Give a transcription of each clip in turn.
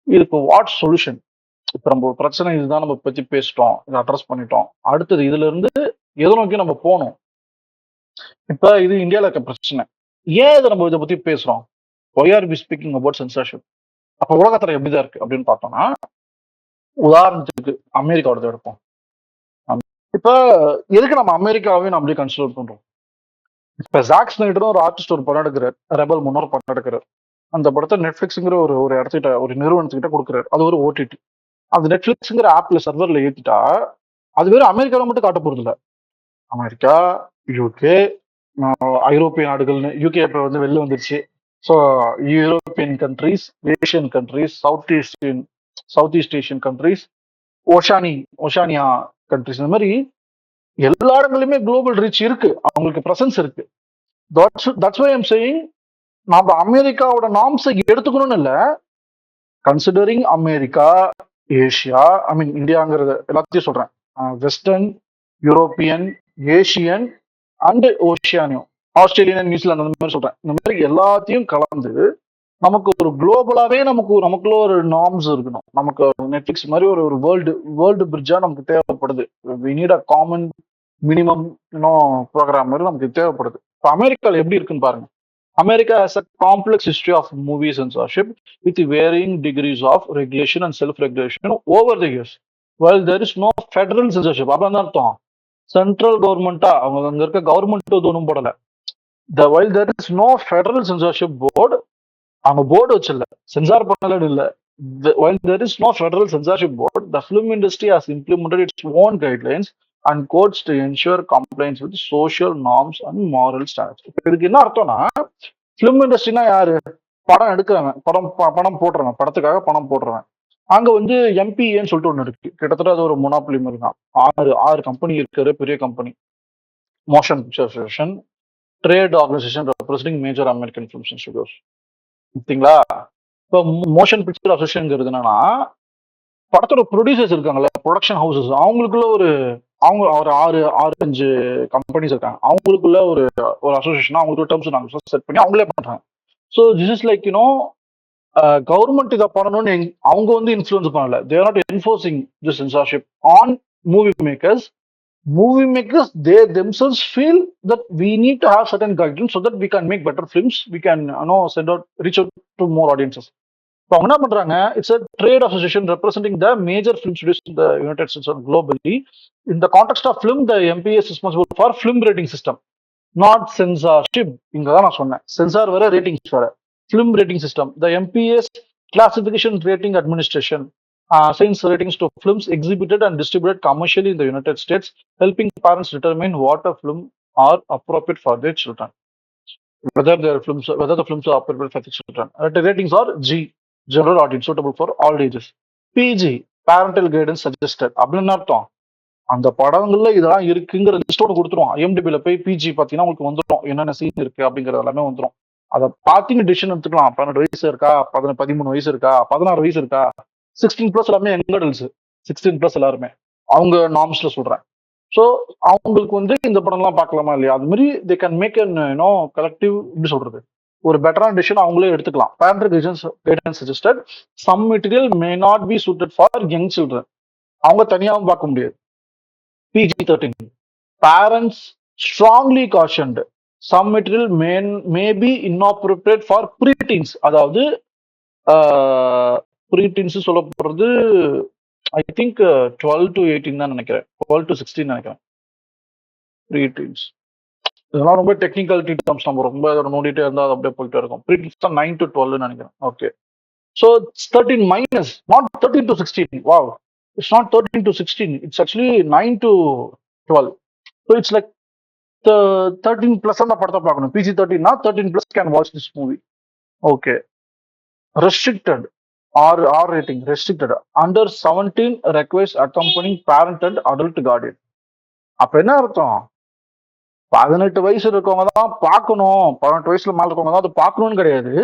இதுக்கு what solution? இப்ப நம்ம ஒரு பிரச்சனை இதுதான், நம்ம பத்தி பேசிட்டோம், இதை அட்ரஸ் பண்ணிட்டோம். அடுத்தது இதுல இருந்து எதை நோக்கி நம்ம போகணும்? இப்ப இது இந்தியால இருக்க பிரச்சனை. ஏன் இதை பத்தி பேசுறோம்? Why are we speaking about censorship? அப்ப உலகத்துல எப்படிதான் இருக்கு அப்படின்னு பார்த்தோம்னா, உதாரணத்துக்கு அமெரிக்காவோட எடுப்போம். இப்ப எதுக்கு நம்ம அமெரிக்காவே நம்ம அப்படி கன்சிடர் பண்றோம்? இப்ப ஜாக் ஸ்னைடரும் ஒரு ஆர்டிஸ்ட் ஒரு படம் எடுக்கிறார், ரெபல் முன்னோர் படம் எடுக்கிறார். அந்த படத்தை நெட்ஃபிளிக்ஸ்ங்கிற ஒரு ஒரு இடத்துக்கிட்ட, ஒரு நிறுவனத்துக்கிட்ட கொடுக்குறாரு. அது ஒரு ஓடிடி. அது நெட்ஃபிளிக்ஸ்ங்கிற ஆப்ல சர்வர்ல ஏத்திட்டா அது வெறும் அமெரிக்காவில் மட்டும் காட்ட போறது இல்ல. அமெரிக்கா, யூகே, ஐரோப்பிய நாடுகள்னு யூகே இப்ப வந்து வெளில வந்துருச்சு. So European countries, Asian countries, south east Asian countries, Oceania countries, இந்த மாதிரி எல்லா இடங்களுமே குளோபல் ரீச் இருக்கு, அவங்களுக்கு பிரசன்ஸ் இருக்கு. தட்ஸ் வை ஐம் சேயிங், நம்ம அமெரிக்காவோட நார்ம்ஸை எடுத்துக்கணும்னு இல்லை, considering America, Asia, I mean இந்தியாங்கிறது எல்லாத்தையும் சொல்றேன், western, European, Asian and Oceania, Australian, New Zealand, அந்த மாதிரி சொல்றேன். இந்த மாதிரி எல்லாத்தையும் கலந்து நமக்கு ஒரு குளோபலாவே நமக்குள்ள ஒரு நார்ம்ஸ் இருக்கணும். நமக்கு நெட்ஃபிளிக்ஸ் மாதிரி ஒரு ஒரு வேர்ல்டு பிரிட்ஜா நமக்கு தேவைப்படுது. We need a common minimum programme மாதிரி நமக்கு தேவைப்படுது. இப்போ அமெரிக்காவில் எப்படி இருக்குன்னு பாருங்க. America has a complex history of movie censorship with varying degrees of regulation and self-regulation over the years. While there is no federal censorship, அப்பதான் அர்த்தம் சென்ட்ரல் கவர்மெண்டா அவங்க அங்க இருக்க கவர்மெண்ட் ஒன்றும் போடல. while there is no federal censorship board, அவங்க board வச்சில்ல, sensor பண்ணல இல்ல. While there is no federal censorship board, the film industry has implemented its own guidelines and codes to ensure compliance with social norms and moral standards. இதுக்கு என்ன அர்த்தம்னா, film இண்டஸ்ட்ரினா யாரு? படம் எடுக்கிறவன், பணம் போடுறவன், படத்துக்காக பணம் போடுறவன். அங்க வந்து எம்பிஏன்னு சொல்லிட்டு ஒண்ணு இருக்கு. கிட்டத்தட்ட அது ஒரு மொனாப்புலி மாதிரி தான். ஆறு கம்பெனி இருக்கிற பெரிய company. Motion picture association, trade organisation representing major American films and studios. ஓகேங்களா? இப்போ மோஷன் பிக்சர் அசோசியேஷன் என்னன்னா, படத்தோட ப்ரொடியூசர்ஸ் இருக்காங்கல்ல, ப்ரொடக்ஷன் ஹவுசஸ், அவங்களுக்குள்ள அவங்க ஒரு 6-5 கம்பெனிஸ் இருக்காங்க. அவங்களுக்குள்ள ஒரு அசோசியேஷன், அவங்களுக்கு டேர்ம்ஸ் நாங்கள் செட் பண்ணி அவங்களே பண்றாங்க. So this is like government இதை பண்ணணும்னு அவங்க வந்து இன்ஃப்ளூயன்ஸ் பண்ணல. They are not enforcing the censorship on movie makers. Movie makers, they themselves feel that we need to have certain guidelines so that we can make better films, we can reach out to more audiences. இப்போ அவங்க என்ன பண்றாங்க, it's a trade association representing the major film studios in the United States and globally. In the context of film, the MPA is responsible for film rating system, not censorship. இங்க தான் நான் சொன்னேன், sensor வேற, ratings வேற. Film rating system, the MPA's classification rating administration assigns ratings to films exhibited and distributed commercially in the United States, helping parents determine what a film are appropriate for their children, whether the films are appropriate for their children. The ratings are G, general audience, suitable for all ages. PG, parental guidance suggested. அப்படின்னு அர்த்தம், அந்த படங்கள்ல இதெல்லாம் இருக்குங்கிற list ஒன்று கொடுத்துருவோம். IMDbல போய் PG பார்த்தீங்கன்னா உங்களுக்கு வந்துடும், என்னென்ன சீன் இருக்கு அப்படிங்கிறது எல்லாமே வந்துடும். அதை பார்த்தீங்க டிசிஷன் எடுத்துக்கலாம். 12 வயசு இருக்கா, 13 வயசு இருக்கா, 16 வயசு இருக்கா, 16+ எல்லாமே யங் அடல்ட்ஸ், 16+ எல்லாருமே அவங்க நார்ம்ஸ்ல சொல்றேன். ஸோ அவங்களுக்கு வந்து இந்த படம்லாம் பார்க்கலாமா இல்லையா, அது மாதிரி they can make an collective, எப்படி சொல்றது, ஒரு பெட்டரான டிசிஷன் அவங்களே எடுத்துக்கலாம். Parental guidance suggested, some material may not be suited for young children, அவங்க தனியாகவும் பார்க்க முடியாது. PG-13, parents strongly cautioned, some material may be inappropriate for preteens. அதாவது preteens சொல்லப்படுறது ஐ திங்க் 12 to 18 தான் நினைக்கிறேன், 12 to 16 நினைக்கிறேன் preteens. இதெல்லாம் ரொம்ப டெக்னிக்கல் டேர்ம்ஸ், நம்ம ரொம்ப நோண்டிட்டே இருந்தால் அது அப்படியே போயிட்டே இருக்கும். preteens தான் 9 to 12 நினைக்கிறேன். Okay, so 13 minus, not 13 to 16. Wow, it's not 13 to 16, it's actually 9 to 12. So it's like the 13+ அந்த படத்தை பார்க்கணும். PG-13 னா 13+ can watch this movie. Okay, restricted or R rating, restricted, under 17 requires accompanying parent and adult guardian. அப்ப என்ன அர்த்தம், 18 வயசு இருக்கவங்க தான் பார்க்கணும், 18 வயசுல மேல இருக்கவங்க தான் அது பார்க்கணும்னு கிடையாது.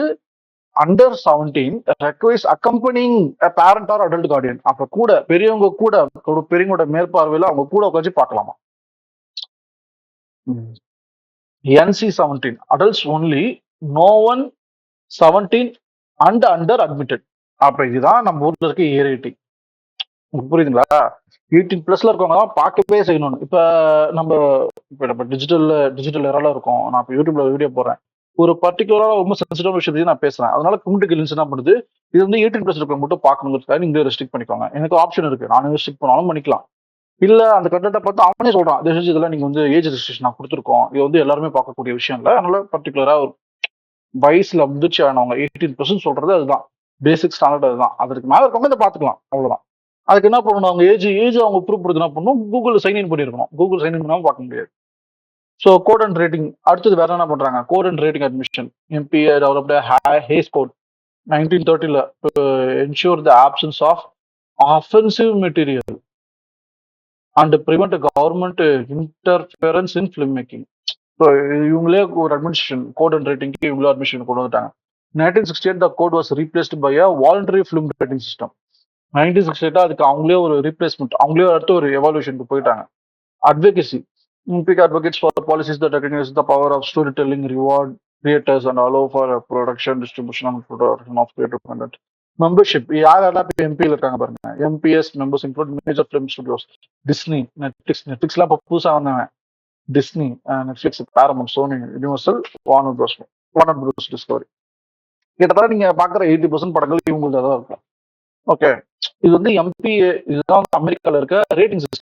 Under 17 requires accompanying a parent or adult guardian. அப்ப கூட பெரியவங்களோட மேற்பார்வையில அவங்க கூட உட்காந்து பார்க்கலாமா. NC-17, adults only, no one 17 and under admitted. அப்ப இதுதான் நம்ம ஊர்ல இருக்க ஏ ரேட்டிங். புரியுதுங்களா? 18+ இருக்கவங்க தான் பார்க்கவே செய்யணும். நம்ம நம்ம டிஜிட்டல் எரால இருக்கோம். நான் இப்ப யூடியூப்ல வீடியோ போடுறேன். ஒரு பர்டிகுலரா ரொம்ப சென்சிட்டிவ் விஷயத்தையும் நான் பேசுறேன். அதனால கம்யூனிட்டி கைட்லைன்ஸ் என்ன பண்ணுது, இது வந்து 18+ இருக்கவங்க மட்டும் பார்க்கணுங்கிறதுக்காக நீங்க ரெஸ்ட்ரிக்ட் பண்ணிக்கோங்க. எனக்கு ஆப்ஷன் இருக்கு. நானும் ரெஸ்ட்ரிக்ட் பண்ணாலும் பண்ணிக்கலாம். இல்ல அந்த கண்டென்ட்ட பார்த்து அவனே சொல்றான். தயவு செஞ்சு இதெல்லாம் நீங்க வந்து ஏஜ் ரெஸ்ட்ரிக்ஷன் நான் குடுத்துருக்கோம். இது வந்து எல்லாருமே பார்க்கக்கூடிய விஷயம் இல்ல. அதனால பர்ட்டிகுலரா ஒரு வயசுல முதிர்ச்சி ஆனவங்க 18% சொல்றது அதுதான். பேசிக் ஸ்டாண்டர்ட் அதுதான். அதற்கு மேல இருக்கவங்க இத பார்த்துக்கலாம். அவ்வளவுதான். அதுக்கு என்ன பண்ணணும், அவங்க ஏஜ் அவங்க ப்ரூவ் பண்றது என்ன பண்ணணும், கூகுள் சைன்இன் பண்ணிருக்கணும். கூகுள் சைன்இன் பண்ணாம பார்க்க முடியாது. ஸோ கோட் அண்ட் ரேட்டிங் அடுத்தது வேற என்ன பண்றாங்க, code and rating admission MPA developed has code 1930ல ensure the absence of offensive material and prevent government interference in film making. So இவங்களே ஒரு அட்மினிஸ்ட்ரேஷன் கோட் அண்ட் ரேட்டிங்க்கு இவங்களே அட்மிஷன் கொண்டு வந்துட்டாங்க. 1968 the code was replaced by a voluntary film rating system. 1968 அதுக்கு அவங்களே ஒரு replacement, அவங்களே அடுத்து ஒரு எவாலுவேஷனுக்கு போயிட்டாங்க. Advocacy. Peak advocates for policies that recognize the power of storytelling, reward creators, and allow for production, distribution, and production of creative content. Membership யாரெல்லாம் இப்போ எம்பியில் இருக்காங்க பாருங்க. MPA's members include major film studios, Disney, நெட்ஃபிளிக்ஸ்லாம் இப்போ புதுசாக வந்தாங்க. Disney, Netflix, Paramount, Sony, Universal, Warner Bros Discovery. கிட்டத்தட்ட நீங்க பாக்குற 80% படங்கள் இவங்களுக்கு தான் இருக்கும். ஓகே, இது வந்து எம்பி, இதுதான் அமெரிக்கால இருக்க ரேட்டிங் சிஸ்டம்.